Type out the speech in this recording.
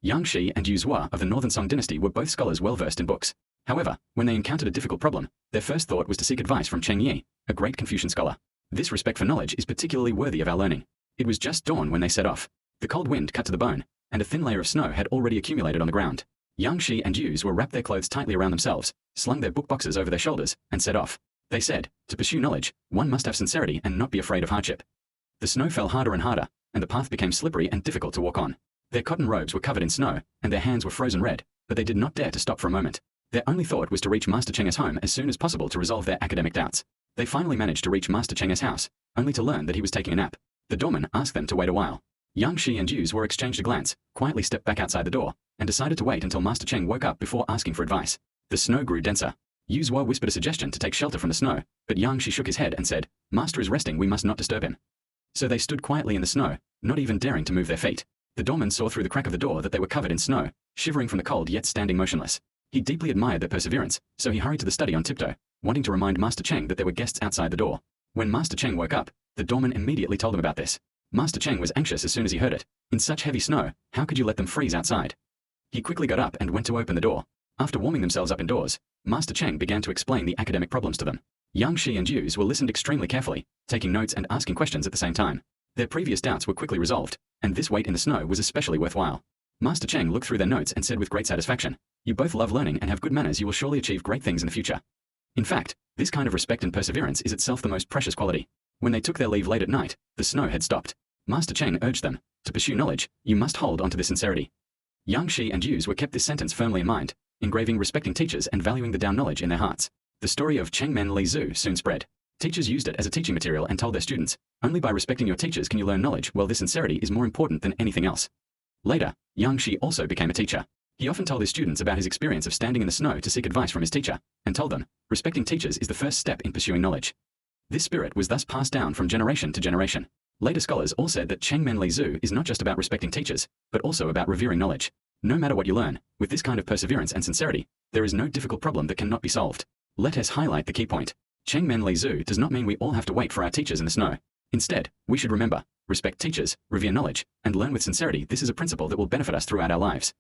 Yang Shi and Yu Zhua of the Northern Song dynasty were both scholars well versed in books. However, when they encountered a difficult problem, their first thought was to seek advice from Cheng Yi, a great Confucian scholar. This respect for knowledge is particularly worthy of our learning. It was just dawn when they set off. The cold wind cut to the bone, and a thin layer of snow had already accumulated on the ground. Yang Shi and Yu Zhua wrapped their clothes tightly around themselves, slung their book boxes over their shoulders, and set off. They said, to pursue knowledge, one must have sincerity and not be afraid of hardship. The snow fell harder and harder, and the path became slippery and difficult to walk on. Their cotton robes were covered in snow, and their hands were frozen red, but they did not dare to stop for a moment. Their only thought was to reach Master Cheng's home as soon as possible to resolve their academic doubts. They finally managed to reach Master Cheng's house, only to learn that he was taking a nap. The doorman asked them to wait a while. Yang Shi and Yu Zhua exchanged a glance, quietly stepped back outside the door, and decided to wait until Master Cheng woke up before asking for advice. The snow grew denser. Yu Zhua whispered a suggestion to take shelter from the snow, but Yang Shi shook his head and said, "Master is resting, we must not disturb him." So they stood quietly in the snow, not even daring to move their feet. The doorman saw through the crack of the door that they were covered in snow, shivering from the cold yet standing motionless. He deeply admired their perseverance, so he hurried to the study on tiptoe, wanting to remind Master Cheng that there were guests outside the door. When Master Cheng woke up, the doorman immediately told him about this. Master Cheng was anxious as soon as he heard it. In such heavy snow, how could you let them freeze outside? He quickly got up and went to open the door. After warming themselves up indoors, Master Cheng began to explain the academic problems to them. Yang Shi and Yu Zhua listened extremely carefully, taking notes and asking questions at the same time. Their previous doubts were quickly resolved, and this wait in the snow was especially worthwhile. Master Cheng looked through their notes and said with great satisfaction, "You both love learning and have good manners, you will surely achieve great things in the future." In fact, this kind of respect and perseverance is itself the most precious quality. When they took their leave late at night, the snow had stopped. Master Cheng urged them, to pursue knowledge, you must hold on to this sincerity. Yang Shi and Yu Zhua kept this sentence firmly in mind, engraving respecting teachers and valuing the Tao knowledge in their hearts. The story of Cheng Men Li Zhu soon spread. Teachers used it as a teaching material and told their students, only by respecting your teachers can you learn knowledge, while this sincerity is more important than anything else. Later, Yang Shi also became a teacher. He often told his students about his experience of standing in the snow to seek advice from his teacher, and told them, respecting teachers is the first step in pursuing knowledge. This spirit was thus passed down from generation to generation. Later scholars all said that Cheng Men Li Zhu is not just about respecting teachers, but also about revering knowledge. No matter what you learn, with this kind of perseverance and sincerity, there is no difficult problem that cannot be solved. Let us highlight the key point. Cheng Men Li Zhu does not mean we all have to wait for our teachers in the snow. Instead, we should remember, respect teachers, revere knowledge, and learn with sincerity. This is a principle that will benefit us throughout our lives.